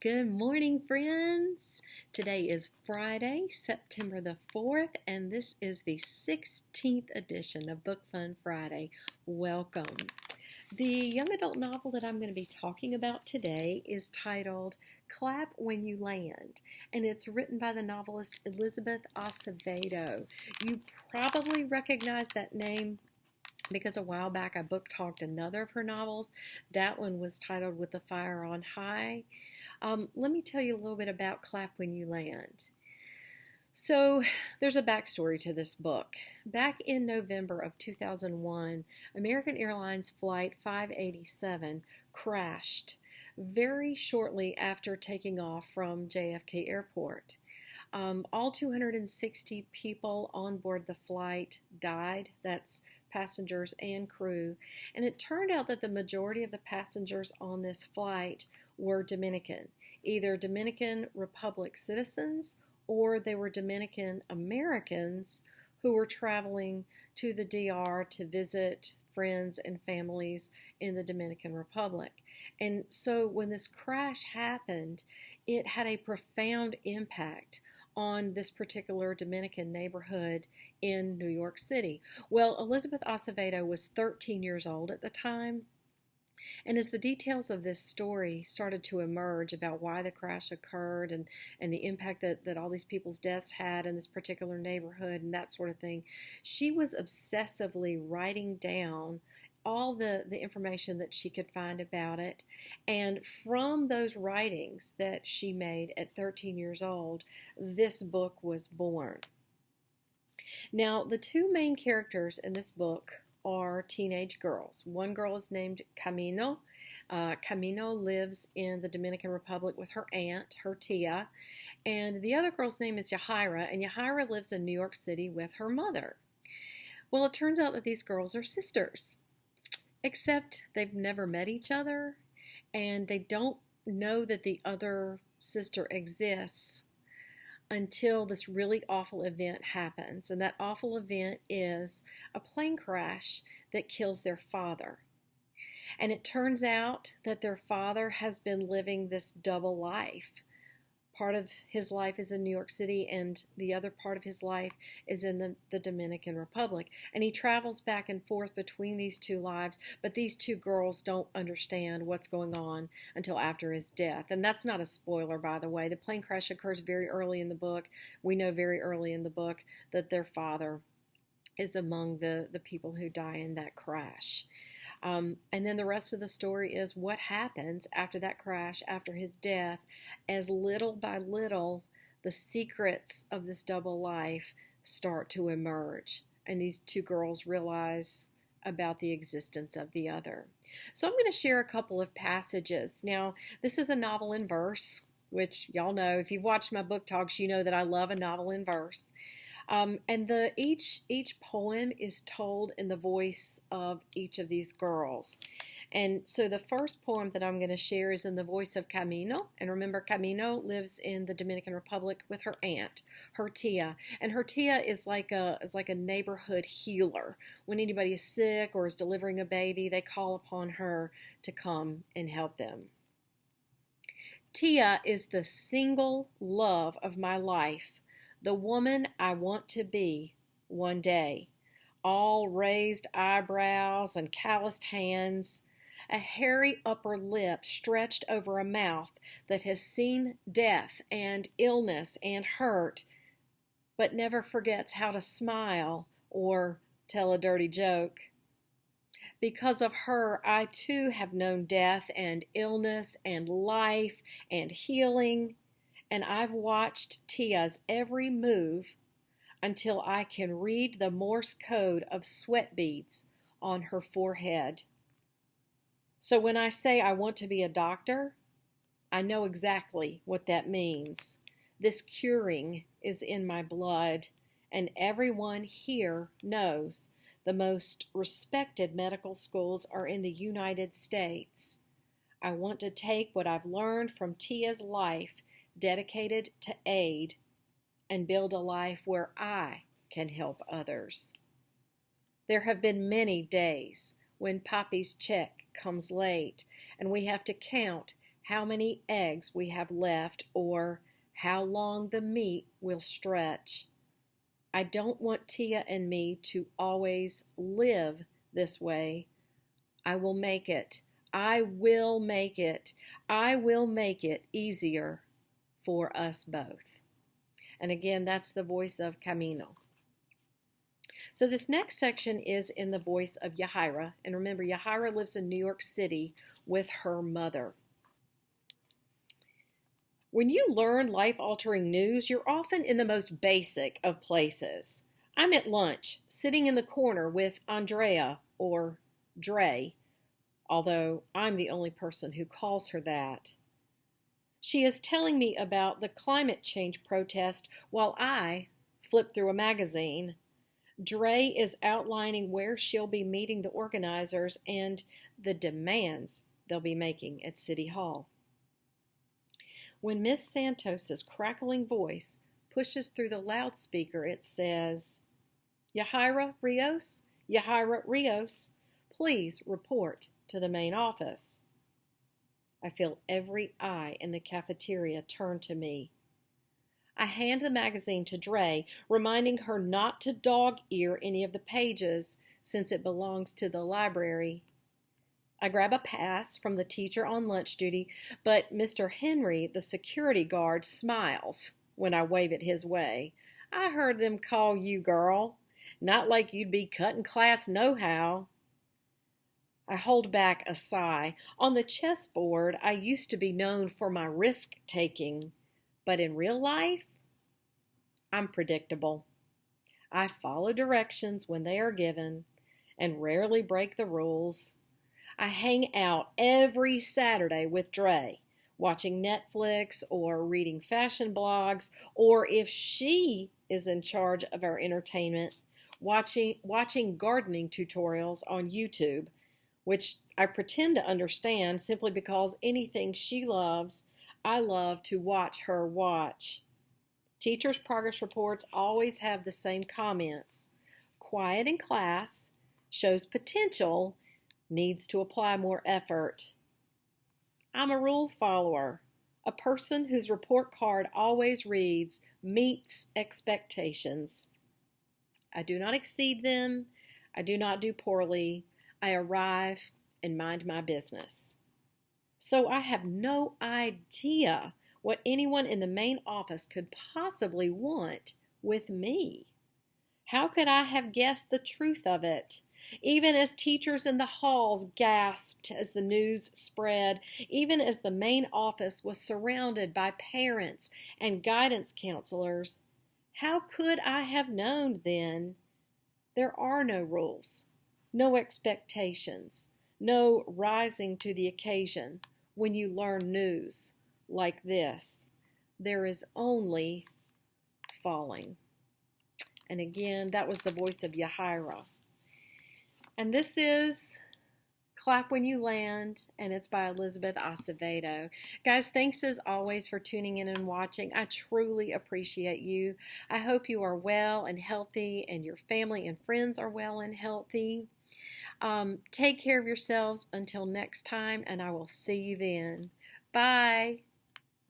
Good morning, friends. Today is Friday, September the 4th, and this is the 16th edition of Book Fun Friday. Welcome. The young adult novel that I'm going to be talking about today is titled Clap When You Land, and it's written by the novelist Elizabeth Acevedo. You probably recognize that name because a while back I book talked another of her novels. That one was titled With the Fire on High. Let me tell you a little bit about Clap When You Land. So there's a backstory to this book. Back in November of 2001, American Airlines Flight 587 crashed very shortly after taking off from JFK Airport. All 260 people on board the flight died. That's passengers and crew. And it turned out that the majority of the passengers on this flight were Dominican, either Dominican Republic citizens or they were Dominican Americans who were traveling to the DR to visit friends and families in the Dominican Republic. And so when this crash happened, it had a profound impact on this particular Dominican neighborhood in New York City. Well, Elizabeth Acevedo was 13 years old at the time, and as the details of this story started to emerge about why the crash occurred and the impact that all these people's deaths had in this particular neighborhood and that sort of thing, she was obsessively writing down all the information that she could find about it. And from those writings that she made at 13 years old, this book was born. Now, the two main characters in this book are teenage girls. One girl is named Camino. Camino lives in the Dominican Republic with her aunt, her tia, and the other girl's name is Yahaira, and Yahaira lives in New York City with her mother. Well, it turns out that these girls are sisters, except they've never met each other, and they don't know that the other sister exists until this really awful event happens. And that awful event is a plane crash that kills their father. And it turns out that their father has been living this double life. Part of his life is in New York City, and the other part of his life is in the Dominican Republic. And he travels back and forth between these two lives, but these two girls don't understand what's going on until after his death. And that's not a spoiler, by the way. The plane crash occurs very early in the book. We know very early in the book that their father is among the people who die in that crash. And then the rest of the story is what happens after that crash, after his death, as little by little the secrets of this double life start to emerge. And these two girls realize about the existence of the other. So I'm going to share a couple of passages. Now, this is a novel in verse, which y'all know. If you've watched my book talks, you know that I love a novel in verse. And each poem is told in the voice of each of these girls. And so the first poem that I'm going to share is in the voice of Camino. And remember, Camino lives in the Dominican Republic with her aunt, her tia. And her tia is like a neighborhood healer. When anybody is sick or is delivering a baby, they call upon her to come and help them. Tia is the single love of my life, the woman I want to be one day. All raised eyebrows and calloused hands, a hairy upper lip stretched over a mouth that has seen death and illness and hurt, but never forgets how to smile or tell a dirty joke. Because of her, I too have known death and illness and life and healing, and I've watched Tia's every move until I can read the Morse code of sweat beads on her forehead. So when I say I want to be a doctor, I know exactly what that means. This curing is in my blood, and everyone here knows the most respected medical schools are in the United States. I want to take what I've learned from Tia's life dedicated to aid and build a life where I can help others. There have been many days when Poppy's check comes late and we have to count how many eggs we have left or how long the meat will stretch. I don't want Tia and me to always live this way. I will make it. I will make it. I will make it easier for us both. And again, that's the voice of Camino. So this next section is in the voice of Yahaira. And remember, Yahaira lives in New York City with her mother. When you learn life-altering news, you're often in the most basic of places. I'm at lunch, sitting in the corner with Andrea, or Dre, although I'm the only person who calls her that. She is telling me about the climate change protest while I flip through a magazine. Dre is outlining where she'll be meeting the organizers and the demands they'll be making at City Hall. When Miss Santos's crackling voice pushes through the loudspeaker, it says, Yahaira Rios, please report to the main office. I feel every eye in the cafeteria turn to me. I hand the magazine to Dre, reminding her not to dog-ear any of the pages since it belongs to the library. I grab a pass from the teacher on lunch duty, but Mr. Henry, the security guard, smiles when I wave it his way. I heard them call you girl. Not like you'd be cutting class nohow. I hold back a sigh. On the chessboard, I used to be known for my risk-taking, but in real life, I'm predictable. I follow directions when they are given and rarely break the rules. I hang out every Saturday with Dre, watching Netflix or reading fashion blogs, or if she is in charge of our entertainment, watching gardening tutorials on YouTube, which I pretend to understand simply because anything she loves, I love to watch her watch. Teachers' progress reports always have the same comments. Quiet in class, shows potential, needs to apply more effort. I'm a rule follower, a person whose report card always reads, meets expectations. I do not exceed them. I do not do poorly. I arrive and mind my business. So I have no idea what anyone in the main office could possibly want with me. How could I have guessed the truth of it? Even as teachers in the halls gasped as the news spread, even as the main office was surrounded by parents and guidance counselors, how could I have known then? There are no rules, no expectations, no rising to the occasion when you learn news like this. There is only falling. And again, that was the voice of Yahaira. And this is Clap When You Land, and it's by Elizabeth Acevedo. Guys, thanks as always for tuning in and watching. I truly appreciate you. I hope you are well and healthy, and your family and friends are well and healthy. Take care of yourselves until next time, and I will see you then. Bye.